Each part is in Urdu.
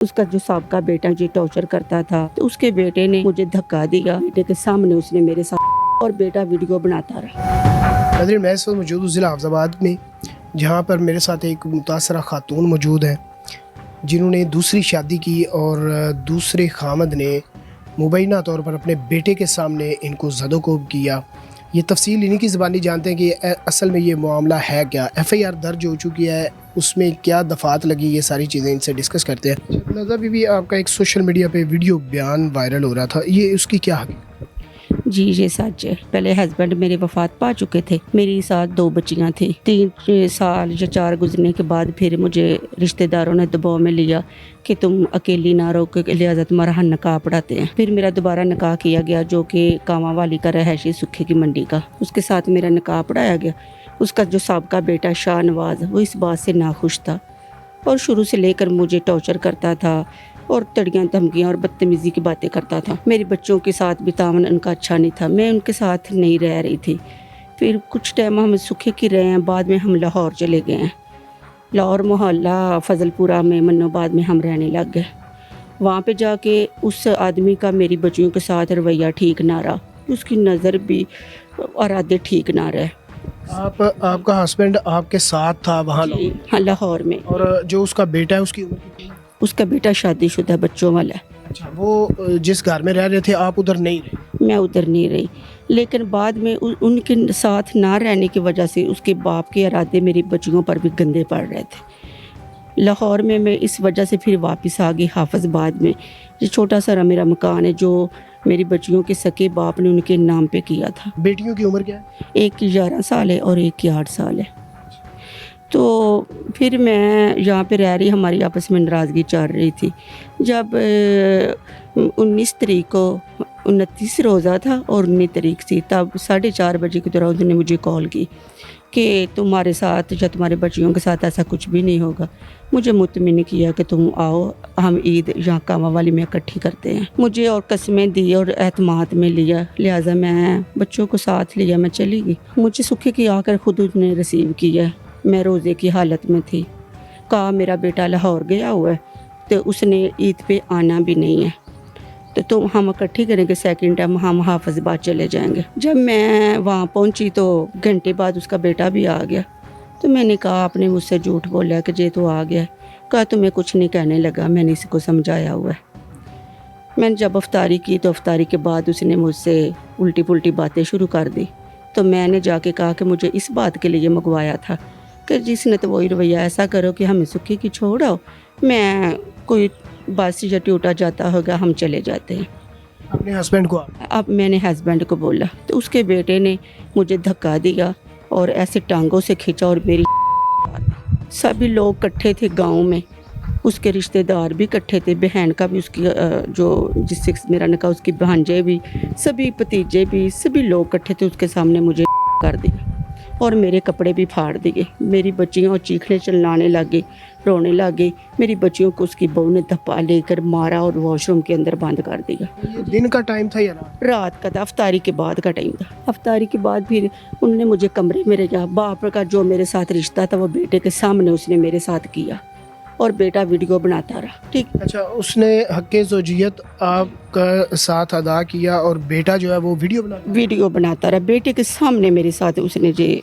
اس کا جو سابقہ بیٹا مجھے ٹارچر کرتا تھا تو اس کے بیٹے نے مجھے دھکا دیا، بیٹے کے سامنے اس نے میرے ساتھ، اور بیٹا ویڈیو بناتا رہا۔ ناظرین، میں اس وقت موجود ہوں ضلع حفظ آباد میں، جہاں پر میرے ساتھ ایک متاثرہ خاتون موجود ہیں جنہوں نے دوسری شادی کی اور دوسرے خامد نے مبینہ طور پر اپنے بیٹے کے سامنے ان کو زد و کوب کیا۔ یہ تفصیل انہی کی زبانی جانتے ہیں کہ اصل میں یہ معاملہ ہے کیا، ایف آئی آر درج ہو چکی ہے، اس میں کیا دفعات لگی، یہ ساری چیزیں ان سے ڈسکس کرتے ہیں۔ نظر بھی آپ کا ایک سوشل میڈیا پہ ویڈیو بیان وائرل ہو رہا تھا، یہ اس کی کیا حقیقت؟ جی یہ سچ ہے۔ پہلے ہسبینڈ میرے وفات پا چکے تھے، میری ساتھ 2 بچیاں تھیں۔ 3 سال یا 4 گزرنے کے بعد پھر مجھے رشتہ داروں نے دباؤ میں لیا کہ تم اکیلی نہ رہو، کہ لہٰذا تمہارا نکاح پڑھاتے ہیں۔ پھر میرا دوبارہ نکاح کیا گیا، جو کہ کاواں والی کا رہائشی سکھے کی منڈی کا، اس کے ساتھ میرا نکاح پڑھایا گیا۔ اس کا جو سابقہ بیٹا شاہ نواز، وہ اس بات سے ناخوش تھا اور شروع سے لے کر مجھے ٹارچر کرتا تھا اور تڑیاں دھمکیاں اور بدتمیزی کی باتیں کرتا تھا۔ میری بچوں کے ساتھ بھی تعاون ان کا اچھا نہیں تھا، میں ان کے ساتھ نہیں رہ رہی تھی۔ پھر کچھ ٹائم ہم سکھے کی رہے ہیں، بعد میں ہم لاہور چلے گئے ہیں۔ لاہور محلہ فضل پورہ میں منو بعد میں ہم رہنے لگ گئے۔ وہاں پہ جا کے اس آدمی کا میری بچیوں کے ساتھ رویہ ٹھیک نہ رہا، اس کی نظر بھی ارادے ٹھیک نہ رہے۔ آپ کا ہسبینڈ آپ کے ساتھ تھا وہاں؟ جی ہاں، لاہور میں۔ اور جو اس کا بیٹا ہے، اس کی عمر کتنی ہے؟ اس کا بیٹا شادی شدہ بچوں والا ہے۔ اچھا، وہ جس گھر میں رہ رہے تھے آپ ادھر نہیں رہے؟ میں ادھر نہیں رہی، لیکن بعد میں ان کے ساتھ نہ رہنے کی وجہ سے اس کے باپ کے ارادے میری بچیوں پر بھی گندے پڑ رہے تھے۔ لاہور میں اس وجہ سے پھر واپس آ گئی حافظ آباد میں۔ یہ چھوٹا سا میرا مکان ہے جو میری بچیوں کے سکے باپ نے ان کے نام پہ کیا تھا۔ بیٹیوں کی عمر کیا ہے؟ ایک کی 11 سال ہے اور ایک کی 8 سال ہے۔ تو پھر میں یہاں پہ رہ رہی، ہماری آپس میں ناراضگی چل رہی تھی۔ جب 19 تاریخ کو 29 روزہ تھا اور 19 تاریخ تھی، تب 4:30 بجے کی دوران انہوں نے مجھے کال کی کہ تمہارے ساتھ یا تمہارے بچیوں کے ساتھ ایسا کچھ بھی نہیں ہوگا۔ مجھے مطمئن کیا کہ تم آؤ، ہم عید یہاں کاواں والی میں اکٹھی کرتے ہیں۔ مجھے اور قسمیں دی اور اعتماد میں لیا، لہٰذا میں بچوں کو ساتھ لیا، میں چلی گئی۔ مجھے سکھے کی آ کر خود اس نے ریسیو کیا، میں روزے کی حالت میں تھی۔ کہا میرا بیٹا لاہور گیا ہوا ہے تو اس نے عید پہ آنا بھی نہیں ہے، تو ہم اکٹھی کریں گے، سیکنڈ ٹائم ہم حافظ آباد چلے جائیں گے۔ جب میں وہاں پہنچی تو گھنٹے بعد اس کا بیٹا بھی آ گیا۔ تو میں نے کہا آپ نے مجھ سے جھوٹ بولا کہ جی تو آ گیا ہے۔ کہا تمہیں کچھ نہیں کہنے لگا، میں نے اس کو سمجھایا ہوا ہے۔ میں نے جب افطاری کی تو افطاری کے بعد اس نے مجھ سے الٹی پلٹی باتیں شروع کر دی۔ تو میں نے جا کے کہا کہ مجھے اس بات کے لیے منگوایا تھا کہ جس نے تو وہی رویہ ایسا کرو کہ ہمیں سکھی کی چھوڑو، میں کوئی بس یا ٹیوٹا جاتا ہوگا، ہم چلے جاتے ہیں۔ اپنے ہسبینڈ کو؟ اب میں نے ہسبینڈ کو بولا تو اس کے بیٹے نے مجھے دھکا دیا اور ایسے ٹانگوں سے کھینچا اور میری سبھی لوگ کٹھے تھے گاؤں میں، اس کے رشتہ دار بھی کٹھے تھے، بہن کا بھی، اس کی جو جس سے میرا نکاح، اس کی بھانجے بھی، سبھی بھتیجے بھی، سبھی لوگ کٹھے تھے، اس کے سامنے مجھے کر دیا اور میرے کپڑے بھی پھاڑ دیے۔ میری بچیاں چیخنے چلانے لگی، رونے لگی۔ میری بچیوں کو اس کی بہو نے دھپا لے کر مارا اور واش روم کے اندر بند کر دیا۔ یہ دن کا ٹائم تھا یا رات؟ رات کا تھا، افطاری کے بعد کا ٹائم تھا۔ افطاری کے بعد پھر انہوں نے مجھے کمرے میں رکھا۔ باپ کا جو میرے ساتھ رشتہ تھا وہ بیٹے کے سامنے اس نے میرے ساتھ کیا اور بیٹا ویڈیو بناتا رہا۔ ٹھیک، اچھا، اس نے حق زوجیت آپ کا ساتھ ادا کیا اور بیٹا جو ہے وہ ویڈیو بناتا رہا، بیٹے کے سامنے میرے ساتھ اس نے جی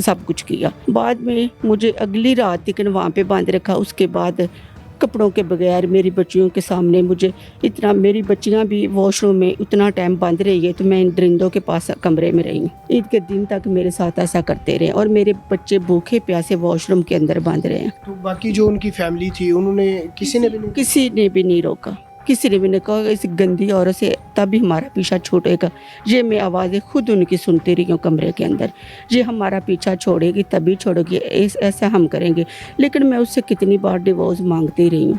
سب کچھ کیا۔ بعد میں مجھے اگلی رات تک وہاں پہ بند رکھا۔ اس کے بعد کپڑوں کے بغیر میری بچیوں کے سامنے مجھے اتنا، میری بچیاں بھی واش روم میں اتنا ٹائم بند رہی ہے تو میں ان درندوں کے پاس کمرے میں رہی ہوں۔ عید کے دن تک میرے ساتھ ایسا کرتے رہے اور میرے بچے بھوکے پیاسے واش روم کے اندر بند رہے ہیں۔ تو باقی جو ان کی فیملی تھی انہوں نے کسی نے بھی نہیں روکا، کسی نے بھی نہیں کہا اس گندی عورت سے تبھی ہمارا پیچھا چھوڑے گا۔ یہ میں آوازیں خود ان کی سنتی رہی ہوں کمرے کے اندر، یہ ہمارا پیچھا چھوڑے گی تبھی چھوڑے گی، ایسا ہم کریں گے۔ لیکن میں اس سے کتنی بار ڈیورس مانگتی رہی ہوں،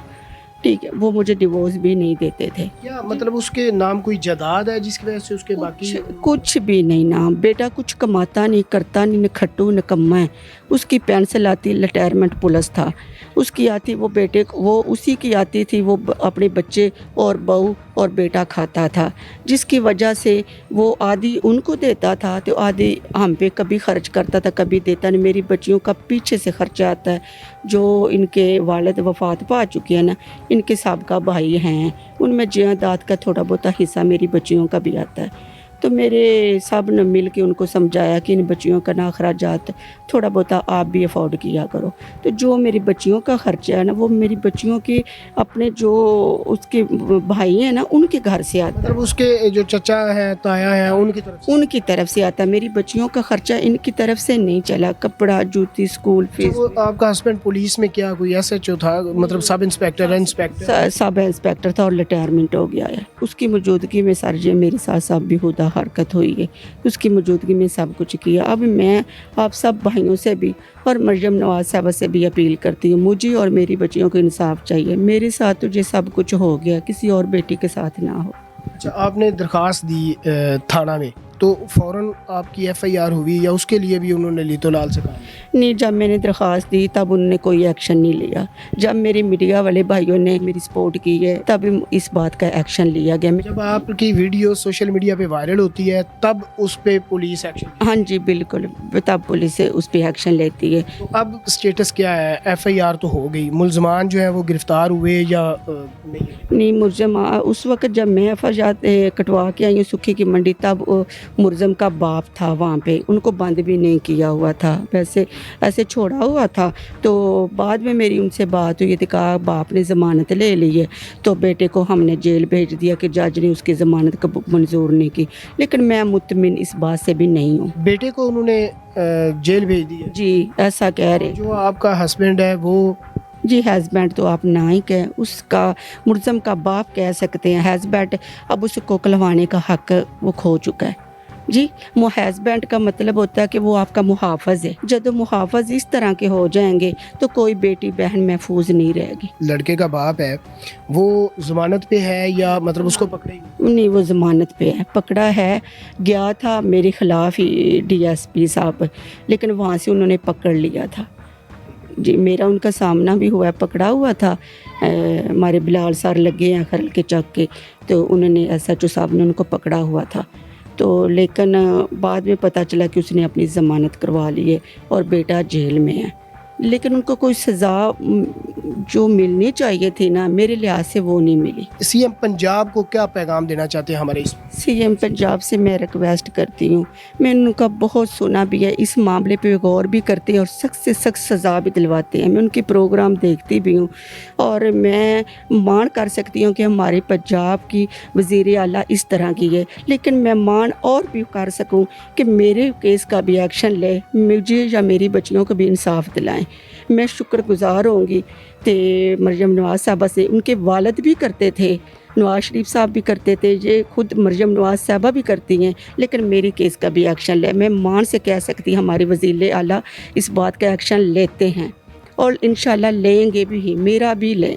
ٹھیک ہے، وہ مجھے ڈیورس بھی نہیں دیتے تھے۔ کیا مطلب اس کے نام کوئی جائیداد ہے جس کی وجہ سے اس کے باقی؟ کچھ بھی نہیں نام، بیٹا کچھ کماتا نہیں، کرتا نہیں، نکھٹو نکما ہے۔ اس کی پینسل آتی ریٹائرمنٹ پولیس تھا، اس کی آتی وہ بیٹے وہ اسی کی آتی تھی، وہ اپنے بچے اور بہو اور بیٹا کھاتا تھا، جس کی وجہ سے وہ آدھی ان کو دیتا تھا تو آدھی ہم پہ کبھی خرچ کرتا تھا، کبھی دیتا نہیں۔ میری بچیوں کا پیچھے سے خرچہ آتا ہے، جو ان کے والد وفات پا چکے ہیں نا، ان کے سابقہ بھائی ہیں، ان میں جائیداد کا تھوڑا بہت حصہ میری بچیوں کا بھی آتا ہے۔ تو میرے سب نے مل کے ان کو سمجھایا کہ ان بچیوں کا نا اخراجات تھوڑا بہت آپ بھی افورڈ کیا کرو۔ تو جو میری بچیوں کا خرچہ ہے نا، وہ میری بچیوں کے اپنے جو اس کے بھائی ہیں نا، ان کے گھر سے آتا ہے، مطلب اس کے جو چچا ہیں تایا ہیں ان کی طرف سے؟ ان کی طرف سے آتا ہے۔ میری بچیوں کا خرچہ ان کی طرف سے نہیں چلا، کپڑا، جوتی، اسکول فیس۔ وہ آپ کا ہسبینڈ پولیس میں کیا کوئی SHO تھا، مطلب سب انسپیکٹر ہے؟ انسپیکٹر سب انسپیکٹر تھا اور ریٹائرمنٹ ہو گیا ہے۔ اس کی موجودگی میں سر جی میرے ساتھ سب بھی خدا حرکت ہوئی ہے، اس کی موجودگی میں سب کچھ کیا۔ اب میں آپ سب بھائیوں سے بھی اور مریم نواز صاحبہ سے بھی اپیل کرتی ہوں، مجھے اور میری بچیوں کو انصاف چاہیے۔ میرے ساتھ تو یہ سب کچھ ہو گیا، کسی اور بیٹی کے ساتھ نہ ہو۔ اچھا، آپ نے درخواست دی تھانہ میں تو فوراً آپ کی FIR ہوئی یا اس کے لیے بھی انہوں نے لیتو لال سے کہا؟ نہیں، جب میں نے درخواست دی تب انہوں نے کوئی ایکشن نہیں لیا۔ جب میرے میڈیا والے بھائیوں نے میری سپورٹ کی ہے تب اس بات کا ایکشن لیا گیا۔ جب آپ کی ویڈیو سوشل میڈیا پہ وائرل ہوتی ہے تب اس پہ پولیس ایکشن؟ ہاں جی بالکل، تب پولیس اس پہ ایکشن لیتی ہے۔ تو اب سٹیٹس کیا ہے؟ FIR تو ہو گئی، ملزمان جو ہیں وہ گرفتار ہوئے یا نہیں؟ ملزم اس وقت جب میں FIR کٹوا کے آئی ہوں سکھی کی منڈی، تب ملزم کا باپ تھا وہاں پہ، ان کو بند بھی نہیں کیا ہوا تھا، ویسے ایسے چھوڑا ہوا تھا۔ تو بعد میں میری ان سے بات ہوئی تھی، کہا باپ نے ضمانت لے لی ہے تو بیٹے کو ہم نے جیل بھیج دیا کہ جج نے اس کی ضمانت کو منظور نہیں کی، لیکن میں مطمئن اس بات سے بھی نہیں ہوں۔ بیٹے کو انہوں نے جیل بھیج دیا؟ جی ایسا کہہ رہے۔ جو آپ کا ہسبینڈ ہے وہ؟ جی ہسبینڈ تو آپ نہ ہی کہیں، اس کا ملزم کا باپ کہہ سکتے ہیں، ہسبینڈ اب اس کو کلوانے کا حق وہ کھو چکا ہے۔ جی ہسبینڈ کا مطلب ہوتا ہے کہ وہ آپ کا محافظ ہے۔ جب محافظ اس طرح کے ہو جائیں گے تو کوئی بیٹی بہن محفوظ نہیں رہے گی۔ لڑکے کا باپ ہے وہ ضمانت پہ ہے یا مطلب اس کو پکڑے گی؟ نہیں، وہ ضمانت پہ ہے، پکڑا ہے، گیا تھا میرے خلاف ہی DSP صاحب، لیکن وہاں سے انہوں نے پکڑ لیا تھا۔ جی میرا ان کا سامنا بھی ہوا ہے، پکڑا ہوا تھا، ہمارے بلال سر لگے ہیں خرل کے چک کے، تو انہوں نے SHO صاحب نے ان کو پکڑا ہوا تھا، تو لیکن بعد میں پتہ چلا کہ اس نے اپنی ضمانت کروا لی ہے اور بیٹا جیل میں ہے۔ لیکن ان کو کوئی سزا جو ملنی چاہیے تھی نا، میرے لحاظ سے وہ نہیں ملی۔ CM پنجاب کو کیا پیغام دینا چاہتے ہیں ہمارے اس؟ CM پنجاب سے میں ریکویسٹ کرتی ہوں، میں ان کا بہت سنا بھی ہے، اس معاملے پہ غور بھی کرتے ہیں اور سخت سے سخت سزا بھی دلواتے ہیں۔ میں ان کی پروگرام دیکھتی بھی ہوں اور میں مان کر سکتی ہوں کہ ہمارے پنجاب کی وزیر اعلیٰ اس طرح کی ہے، لیکن میں مان اور بھی کر سکوں کہ میرے کیس کا بھی ایکشن لے، مجھے یا میری بچیوں کو بھی انصاف دلائیں۔ میں شکر گزار ہوں گی کہ مریم نواز صاحبہ سے، ان کے والد بھی کرتے تھے، نواز شریف صاحب بھی کرتے تھے، یہ خود مریم نواز صاحبہ بھی کرتی ہیں، لیکن میری کیس کا بھی ایکشن لے۔ میں مان سے کہہ سکتی ہمارے وزیر اعلیٰ اس بات کا ایکشن لیتے ہیں اور انشاءاللہ لیں گے بھی، میرا بھی لیں۔